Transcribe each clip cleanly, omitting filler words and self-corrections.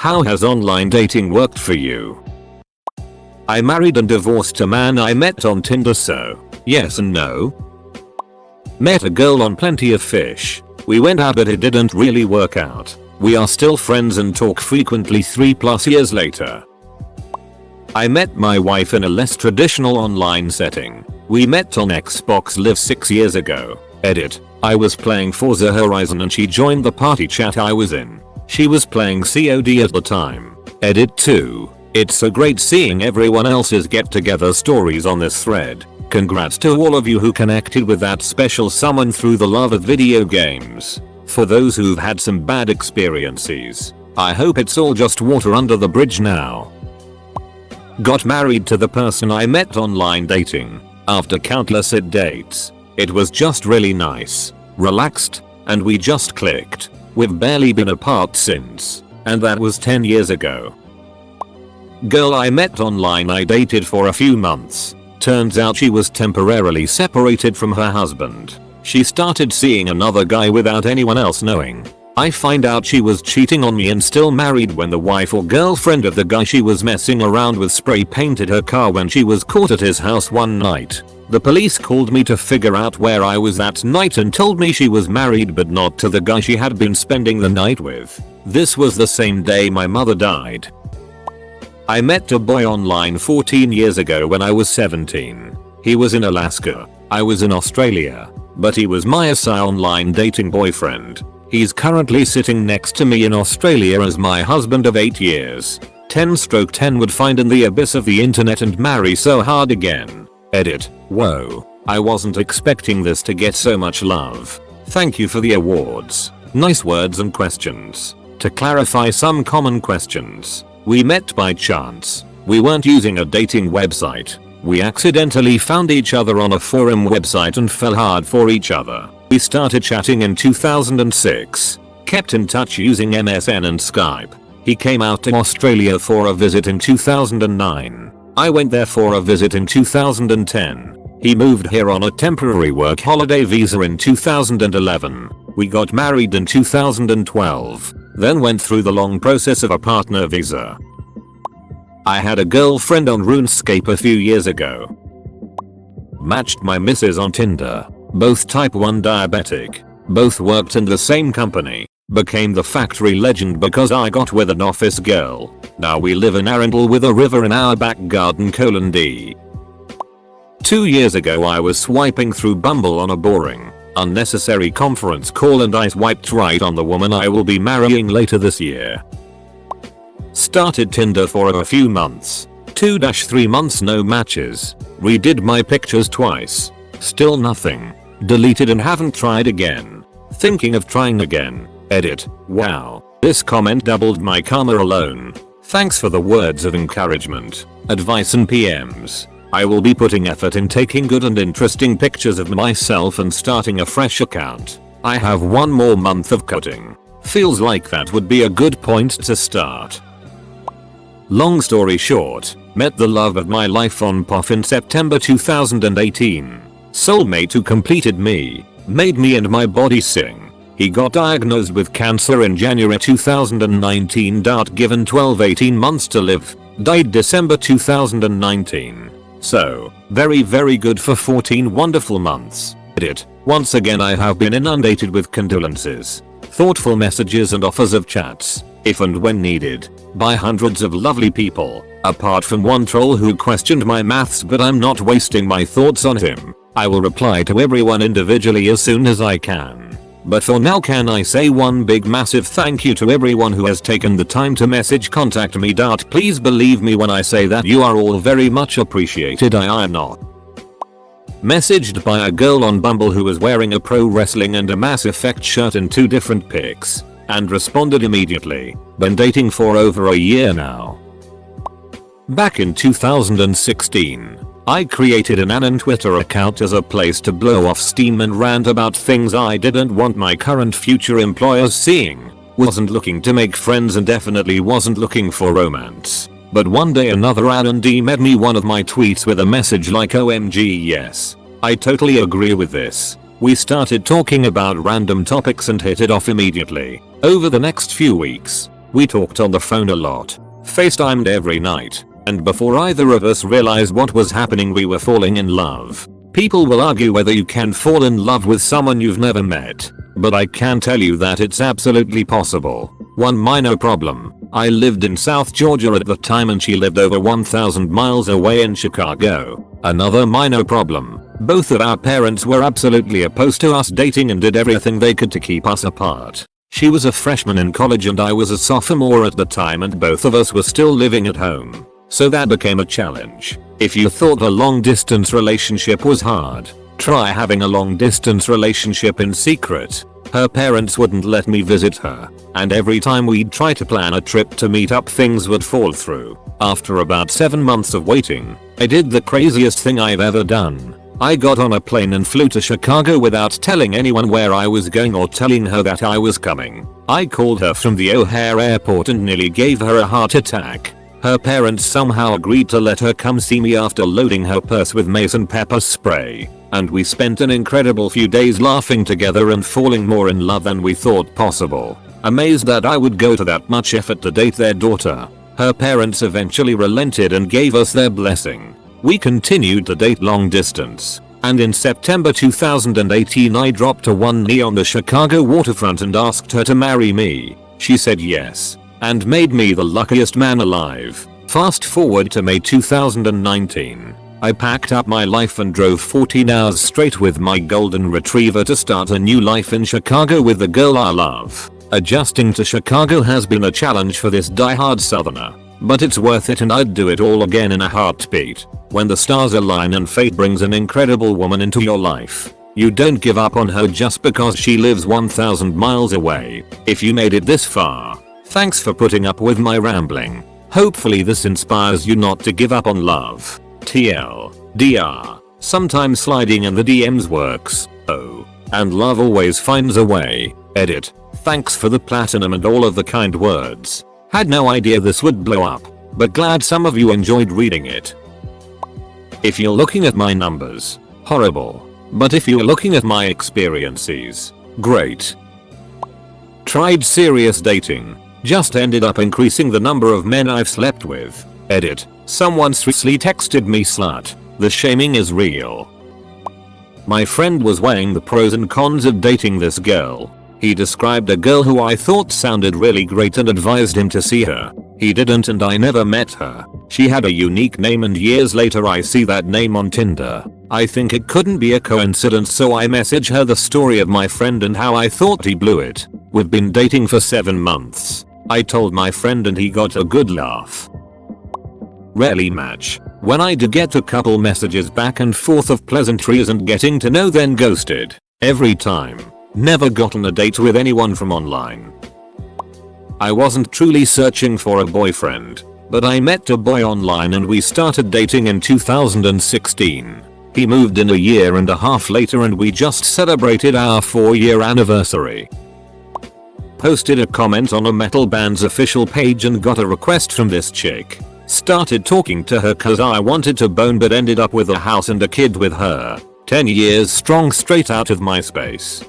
How has online dating worked for you? I married and divorced a man I met on Tinder, so yes and no. Met a girl on Plenty of Fish. We went out but it didn't really work out. We are still friends and talk frequently 3+ years later. I met my wife in a less traditional online setting. We met on Xbox Live 6 years ago. Edit. I was playing Forza Horizon and she joined the party chat I was in. She was playing COD at the time. Edit 2. It's so great seeing everyone else's get-together stories on this thread. Congrats to all of you who connected with that special someone through the love of video games. For those who've had some bad experiences, I hope it's all just water under the bridge now. Got married to the person I met online dating. After countless dates, it was just really nice, relaxed, and we just clicked. We've barely been apart since, and that was 10 years ago. Girl I met online I dated for a few months. Turns out she was temporarily separated from her husband. She started seeing another guy without anyone else knowing. I find out she was cheating on me and still married when the wife or girlfriend of the guy she was messing around with spray painted her car when she was caught at his house one night. The police called me to figure out where I was that night and told me she was married but not to the guy she had been spending the night with. This was the same day my mother died. I met a boy online 14 years ago when I was 17. He was in Alaska. I was in Australia. But he was my online dating boyfriend. He's currently sitting next to me in Australia as my husband of 8 years. 10/10 would find in the abyss of the internet and marry so hard again. Edit. Whoa. I wasn't expecting this to get so much love. Thank you for the awards. Nice words and questions. To clarify some common questions. We met by chance. We weren't using a dating website. We accidentally found each other on a forum website and fell hard for each other. We started chatting in 2006. Kept in touch using MSN and Skype. He came out to Australia for a visit in 2009. I went there for a visit in 2010. He moved here on a temporary work holiday visa in 2011. We got married in 2012. Then went through the long process of a partner visa. I had a girlfriend on RuneScape a few years ago. Matched my missus on Tinder. Both type 1 diabetic. Both worked in the same company. Became the factory legend because I got with an office girl. Now we live in Arundel with a river in our back garden. D. 2 years ago I was swiping through Bumble on a boring, unnecessary conference call and I swiped right on the woman I will be marrying later this year. Started Tinder for a few months. 2-3 months no matches. Redid my pictures twice. Still nothing. Deleted and haven't tried again. Thinking of trying again. Edit. Wow. This comment doubled my karma alone. Thanks for the words of encouragement, advice and PMs. I will be putting effort in taking good and interesting pictures of myself and starting a fresh account. I have one more month of cutting. Feels like that would be a good point to start. Long story short, met the love of my life on POF in September 2018. Soulmate who completed me, made me and my body sing. He got diagnosed with cancer in January 2019. Given 12-18 months to live, died December 2019. So, very good for 14 wonderful months. Edit. Once again I have been inundated with condolences, thoughtful messages and offers of chats, if and when needed, by hundreds of lovely people, apart from one troll who questioned my maths, but I'm not wasting my thoughts on him. I will reply to everyone individually as soon as I can. But for now can I say one big massive thank you to everyone who has taken the time to message contact me. Please believe me when I say that you are all very much appreciated. I am not messaged by a girl on Bumble who was wearing a pro wrestling and a Mass Effect shirt in 2 different pics, and responded immediately. Been dating for over a year now. Back in 2016, I created an anon Twitter account as a place to blow off steam and rant about things I didn't want my current future employers seeing. Wasn't looking to make friends and definitely wasn't looking for romance. But one day another anon DM'd me one of my tweets with a message like OMG yes. I totally agree with this. We started talking about random topics and hit it off immediately. Over the next few weeks, We talked on the phone a lot, FaceTimed every night, and before either of us realized what was happening we were falling in love. People will argue whether you can fall in love with someone you've never met, but I can tell you that it's absolutely possible. One minor problem: I lived in South Georgia at the time and she lived over 1,000 miles away in Chicago. Another minor problem: both of our parents were absolutely opposed to us dating and did everything they could to keep us apart. She was a freshman in college and I was a sophomore at the time, and both of us were still living at home. So that became a challenge. If you thought a long distance relationship was hard, try having a long distance relationship in secret. Her parents wouldn't let me visit her, and every time we'd try to plan a trip to meet up things would fall through. After about 7 months of waiting, I did the craziest thing I've ever done. I got on a plane and flew to Chicago without telling anyone where I was going or telling her that I was coming. I called her from the O'Hare airport and nearly gave her a heart attack. Her parents somehow agreed to let her come see me after loading her purse with mace and pepper spray, and we spent an incredible few days laughing together and falling more in love than we thought possible. Amazed that I would go to that much effort to date their daughter, her parents eventually relented and gave us their blessing. We continued to date long distance, and in September 2018 I dropped to one knee on the Chicago waterfront and asked her to marry me. She said yes, and made me the luckiest man alive. Fast forward to May 2019. I packed up my life and drove 14 hours straight with my golden retriever to start a new life in Chicago with the girl I love. Adjusting to Chicago has been a challenge for this diehard southerner, but it's worth it and I'd do it all again in a heartbeat. When the stars align and fate brings an incredible woman into your life, you don't give up on her just because she lives 1,000 miles away. If you made it this far, thanks for putting up with my rambling. Hopefully this inspires you not to give up on love. TLDR. Sometimes sliding in the DMs works. Oh. And love always finds a way. Edit. Thanks for the platinum and all of the kind words. Had no idea this would blow up, but glad some of you enjoyed reading it. If you're looking at my numbers, horrible. But if you're looking at my experiences, great. Tried serious dating. Just ended up increasing the number of men I've slept with. Edit. Someone seriously texted me slut. The shaming is real. My friend was weighing the pros and cons of dating this girl. He described a girl who I thought sounded really great and advised him to see her. He didn't and I never met her. She had a unique name and years later I see that name on Tinder. I think it couldn't be a coincidence, so I message her the story of my friend and how I thought he blew it. We've been dating for 7 months. I told my friend and he got a good laugh. Rarely match. When I do get a couple messages back and forth of pleasantries and getting to know, then ghosted. Every time. Never gotten a date with anyone from online. I wasn't truly searching for a boyfriend, but I met a boy online and we started dating in 2016. He moved in a year and a half later and we just celebrated our 4-year anniversary. Posted a comment on a metal band's official page and got a request from this chick. Started talking to her cause I wanted to bone, but ended up with a house and a kid with her. 10 years strong straight out of MySpace.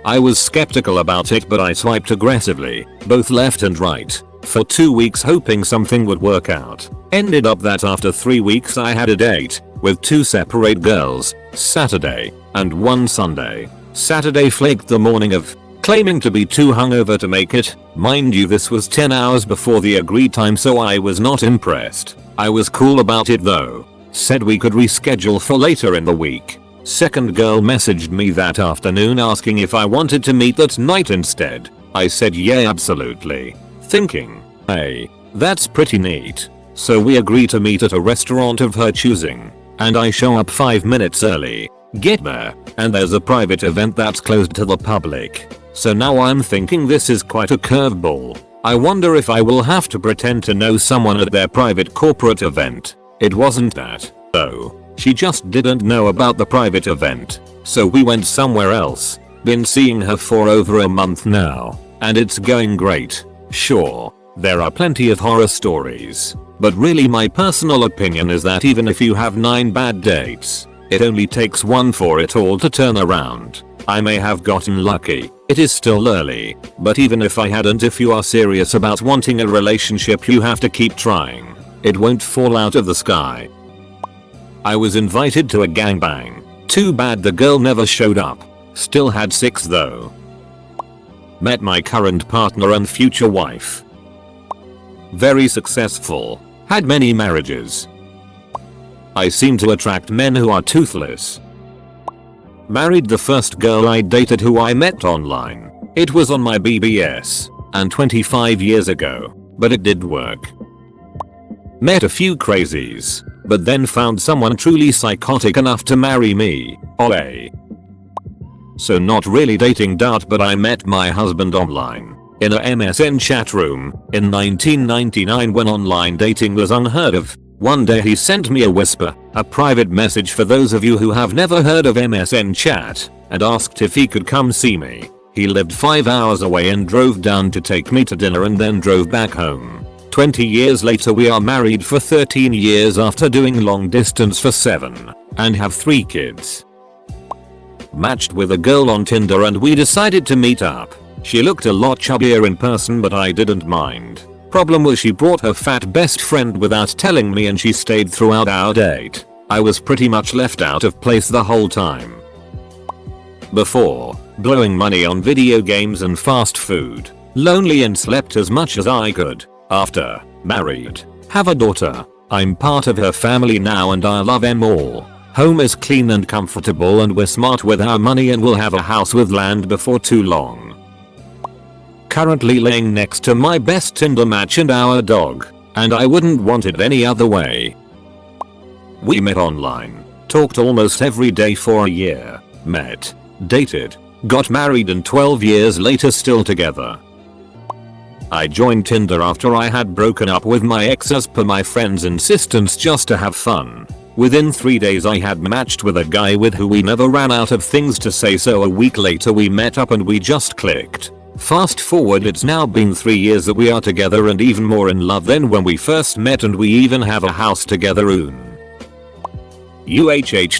I was skeptical about it, but I swiped aggressively, both left and right, for 2 weeks hoping something would work out. Ended up that after 3 weeks I had a date, with 2 separate girls, Saturday and one Sunday. Saturday flaked the morning of, claiming to be too hungover to make it. Mind you, this was 10 hours before the agreed time, so I was not impressed. I was cool about it though. Said we could reschedule for later in the week. Second girl messaged me that afternoon asking if I wanted to meet that night instead. I said yeah, absolutely. Thinking, hey, that's pretty neat. So we agree to meet at a restaurant of her choosing. And I show up 5 minutes early. Get there, and there's a private event that's closed to the public. So now I'm thinking this is quite a curveball. I wonder if I will have to pretend to know someone at their private corporate event. It wasn't that, though. She just didn't know about the private event. So we went somewhere else. Been seeing her for over a month now, and it's going great. Sure, there are plenty of horror stories, but really my personal opinion is that even if you have 9 bad dates, it only takes one for it all to turn around. I may have gotten lucky. It is still early, but even if I hadn't, if you are serious about wanting a relationship, you have to keep trying. It won't fall out of the sky. I was invited to a gangbang. Too bad the girl never showed up. Still had 6 though. Met my current partner and future wife. Very successful. Had many marriages. I seem to attract men who are toothless. Married the first girl I dated who I met online. It was on my BBS and 25 years ago, but it did work. Met a few crazies, but then found someone truly psychotic enough to marry me. Ole. So not really dating dart, but I met my husband online in a MSN chat room in 1999 when online dating was unheard of. One day he sent me a whisper, a private message for those of you who have never heard of MSN chat, and asked if he could come see me. He lived 5 hours away and drove down to take me to dinner and then drove back home. 20 years later we are married for 13 years after doing long distance for 7 and have 3 kids. Matched with a girl on Tinder and we decided to meet up. She looked a lot chubbier in person, but I didn't mind. Problem was she brought her fat best friend without telling me and she stayed throughout our date. I was pretty much left out of place the whole time. Before, blowing money on video games and fast food. Lonely and slept as much as I could. After, married. Have a daughter. I'm part of her family now and I love them all. Home is clean and comfortable and we're smart with our money and we'll have a house with land before too long. Currently laying next to my best Tinder match and our dog, and I wouldn't want it any other way. We met online, talked almost every day for a year, met, dated, got married, and 12 years later still together. I joined Tinder after I had broken up with my ex as per my friend's insistence just to have fun. Within 3 days I had matched with a guy with who we never ran out of things to say, so a week later we met up and we just clicked. Fast forward, it's now been 3 years that we are together and even more in love than when we first met, and we even have a house together.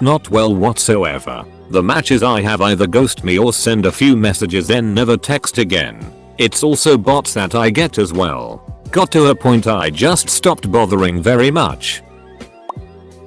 Not well whatsoever. The matches I have either ghost me or send a few messages then never text again. It's also bots that I get as well. Got to a point I just stopped bothering very much.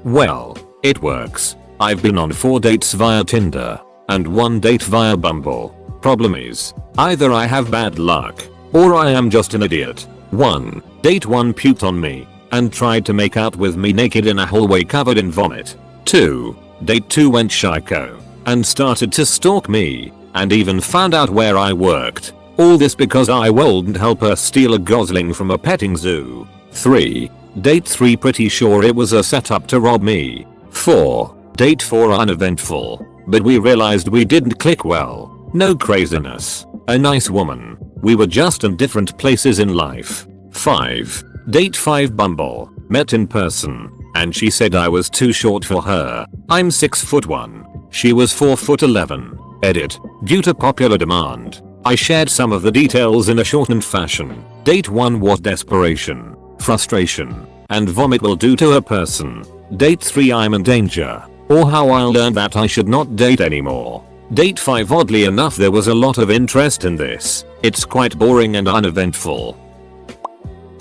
Well, it works. I've been on 4 dates via Tinder and 1 date via Bumble. Problem is, either I have bad luck or I am just an idiot. 1. Date 1 puked on me and tried to make out with me naked in a hallway covered in vomit. 2. Date 2 went psycho and started to stalk me and even found out where I worked. All this because I wouldn't help her steal a gosling from a petting zoo. 3. Date 3 pretty sure it was a setup to rob me. 4. Date 4 uneventful, but we realized we didn't click well. No craziness. A nice woman. We were just in different places in life. 5. Date 5 Bumble. Met in person, and she said I was too short for her. I'm 6'1". She was 4'11". Edit. Due to popular demand, I shared some of the details in a shortened fashion. Date 1 what desperation, frustration, and vomit will do to a person. Date 3 I'm in danger, or how I learned that I should not date anymore. Date 5 oddly enough there was a lot of interest in this. It's quite boring and uneventful.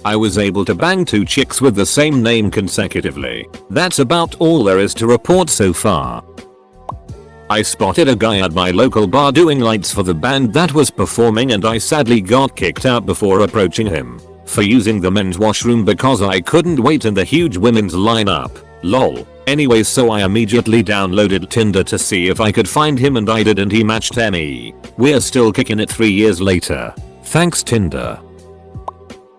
I was able to bang 2 chicks with the same name consecutively. That's about all there is to report so far. I spotted a guy at my local bar doing lights for the band that was performing and I sadly got kicked out before approaching him for using the men's washroom because I couldn't wait in the huge women's lineup. Lol. Anyways, so I immediately downloaded Tinder to see if I could find him and I did, and he matched me. We're still kicking it 3 years later. Thanks Tinder.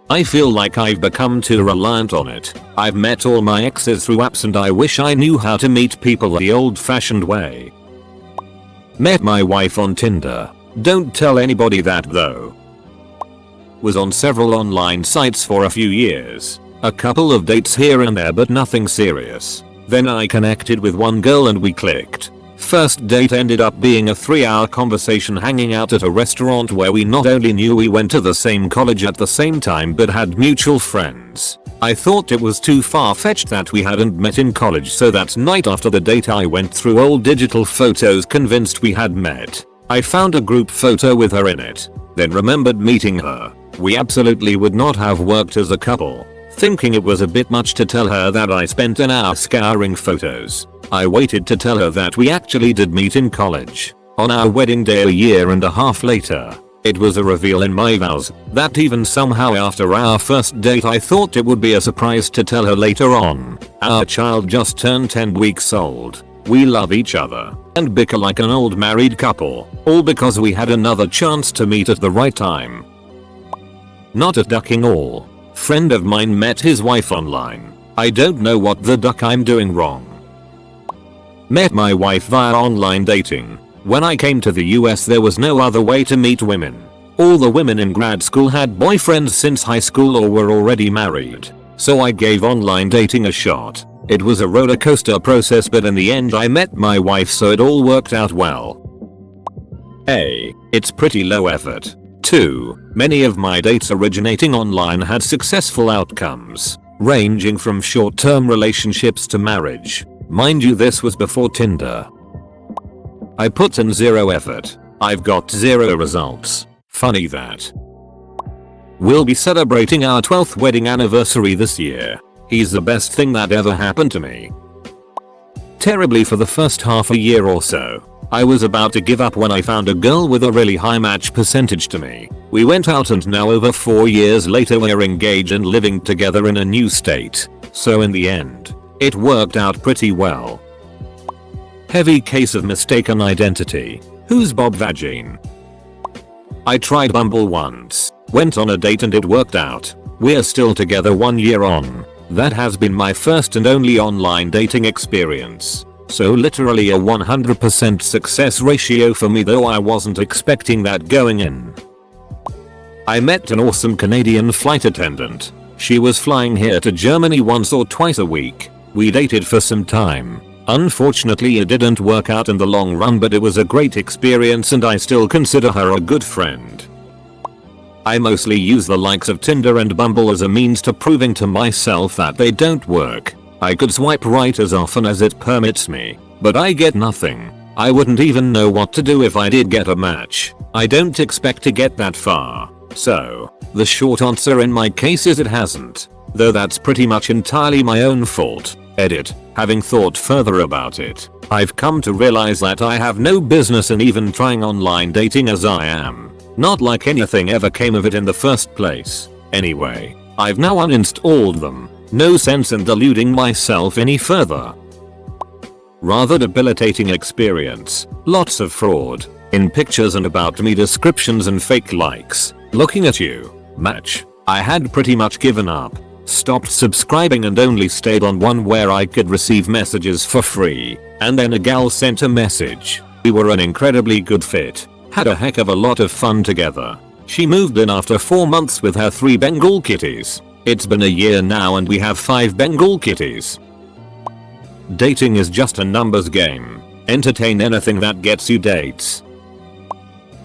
I feel like I've become too reliant on it. I've met all my exes through apps and I wish I knew how to meet people the old-fashioned way. Met my wife on Tinder. Don't tell anybody that though. Was on several online sites for a few years. A couple of dates here and there but nothing serious. Then I connected with one girl and we clicked. First date ended up being a 3-hour conversation hanging out at a restaurant where we not only knew we went to the same college at the same time but had mutual friends. I thought it was too far-fetched that we hadn't met in college, so that night after the date I went through old digital photos convinced we had met. I found a group photo with her in it, then remembered meeting her. We absolutely would not have worked as a couple. Thinking it was a bit much to tell her that I spent an hour scouring photos, I waited to tell her that we actually did meet in college. On our wedding day a year and a half later, it was a reveal in my vows that even somehow after our first date I thought it would be a surprise to tell her later on. Our child just turned 10 weeks old. We love each other and bicker like an old married couple, all because we had another chance to meet at the right time. Not at ducking all. Friend of mine met his wife online. I don't know what the duck I'm doing wrong. Met my wife via online dating. When I came to the US there was no other way to meet women. All the women in grad school had boyfriends since high school or were already married. So I gave online dating a shot. It was a roller coaster process, but in the end I met my wife, so it all worked out well. A. It's pretty low effort. 2. Many of my dates originating online had successful outcomes, ranging from short-term relationships to marriage. Mind you, this was before Tinder. I put in 0 effort. I've got 0 results. Funny that. We'll be celebrating our 12th wedding anniversary this year. He's the best thing that ever happened to me. Terribly for the first half a year or so. I was about to give up when I found a girl with a really high match percentage to me. We went out and now over 4 years later we're engaged and living together in a new state. So in the end, it worked out pretty well. Heavy case of mistaken identity. Who's Bob Vagine? I tried Bumble once, went on a date and it worked out. We're still together 1 year on. That has been my first and only online dating experience. So literally a 100% success ratio for me, though I wasn't expecting that going in. I met an awesome Canadian flight attendant. She was flying here to Germany once or twice a week. We dated for some time. Unfortunately it didn't work out in the long run, but it was a great experience and I still consider her a good friend. I mostly use the likes of Tinder and Bumble as a means to proving to myself that they don't work. I could swipe right as often as it permits me, but I get nothing. I wouldn't even know what to do if I did get a match. I don't expect to get that far. So, the short answer in my case is it hasn't. Though that's pretty much entirely my own fault. Edit. Having thought further about it, I've come to realize that I have no business in even trying online dating as I am. Not like anything ever came of it in the first place. Anyway, I've now uninstalled them. No sense in deluding myself any further. Rather debilitating experience. Lots of fraud. In pictures and about me descriptions and fake likes. Looking at you. Match. I had pretty much given up. Stopped subscribing and only stayed on one where I could receive messages for free. And then a gal sent a message. We were an incredibly good fit. Had a heck of a lot of fun together. She moved in after 4 months with her 3 Bengal kitties. It's been a year now and we have 5 Bengal kitties. Dating is just a numbers game. Entertain anything that gets you dates.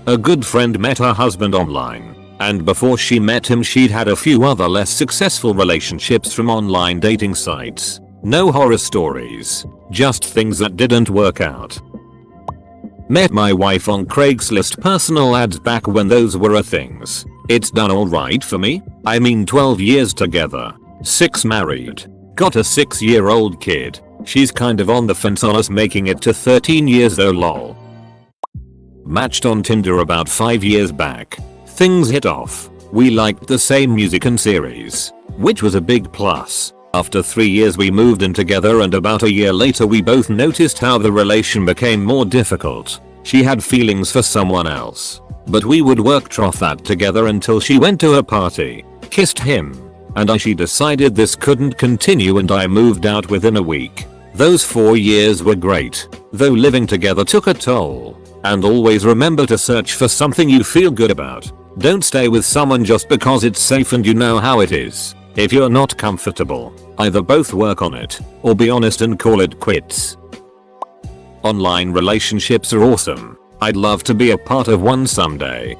A good friend met her husband online. And before she met him she'd had a few other less successful relationships from online dating sites. No horror stories. Just things that didn't work out. Met my wife on Craigslist personal ads back when those were a things. It's done alright for me. I mean 12 years together. 6 married. Got a 6-year-old kid. She's kind of on the fence on us making it to 13 years though, lol. Matched on Tinder about 5 years back. Things hit off. We liked the same music and series, which was a big plus. After 3 years we moved in together and about a year later we both noticed how the relation became more difficult. She had feelings for someone else. But we would work through that together until she went to a party, kissed him, and she decided this couldn't continue and I moved out within a week. Those 4 years were great, though living together took a toll. And always remember to search for something you feel good about. Don't stay with someone just because it's safe and you know how it is. If you're not comfortable, either both work on it, or be honest and call it quits. Online relationships are awesome. I'd love to be a part of one someday.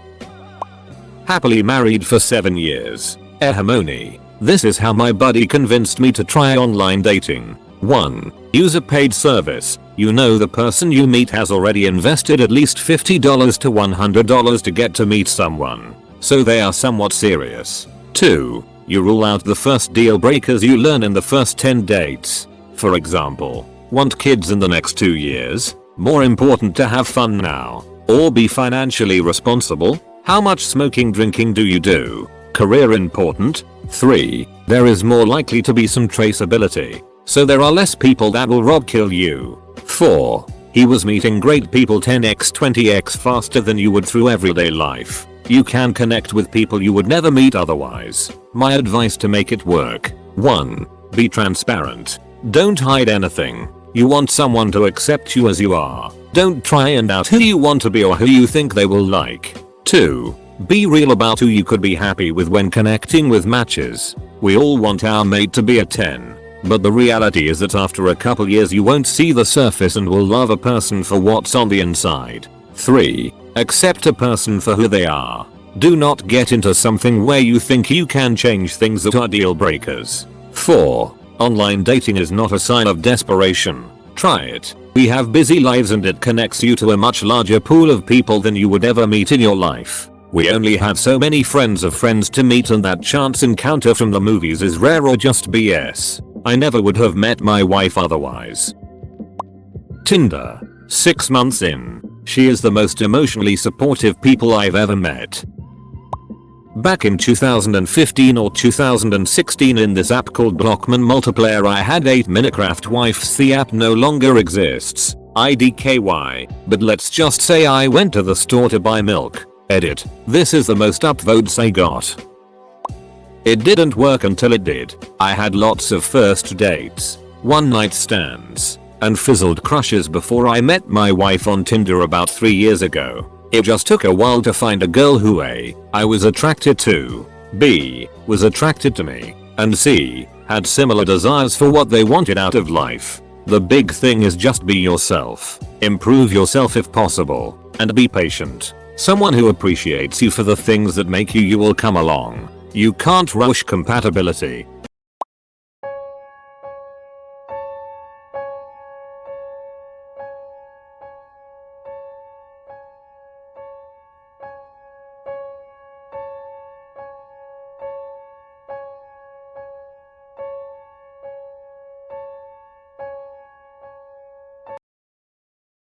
Happily married for 7 years. Ehemony. This is how my buddy convinced me to try online dating. 1. Use a paid service. You know the person you meet has already invested at least $50 to $100 to get to meet someone, so they are somewhat serious. 2. You rule out the first deal breakers you learn in the first 10 dates. For example, want kids in the next 2 years? More important to have fun now, or be financially responsible? How much smoking drinking do you do? Career important? 3. There is more likely to be some traceability, so there are less people that will rob kill you. 4. He was meeting great people 10x 20x faster than you would through everyday life. You can connect with people you would never meet otherwise. My advice to make it work. 1. Be transparent. Don't hide anything. You want someone to accept you as you are. Don't try and out who you want to be or who you think they will like. 2. Be real about who you could be happy with when connecting with matches. We all want our mate to be a 10. But the reality is that after a couple years you won't see the surface and will love a person for what's on the inside. 3. Accept a person for who they are. Do not get into something where you think you can change things that are deal breakers. 4. Online dating is not a sign of desperation. Try it. We have busy lives and it connects you to a much larger pool of people than you would ever meet in your life. We only have so many friends of friends to meet, and that chance encounter from the movies is rare or just BS. I never would have met my wife otherwise. Tinder. 6 months in. She is the most emotionally supportive people I've ever met. Back in 2015 or 2016 in this app called Blockman Multiplayer I had 8 Minecraft wives. The app no longer exists. IDKY. But let's just say I went to the store to buy milk. Edit. This is the most upvotes I got. It didn't work until it did. I had lots of first dates, one night stands, and fizzled crushes before I met my wife on Tinder about 3 years ago. It just took a while to find a girl who A. I was attracted to, B. was attracted to me, and C. had similar desires for what they wanted out of life. The big thing is just be yourself, improve yourself if possible, and be patient. Someone who appreciates you for the things that make you will come along. You can't rush compatibility.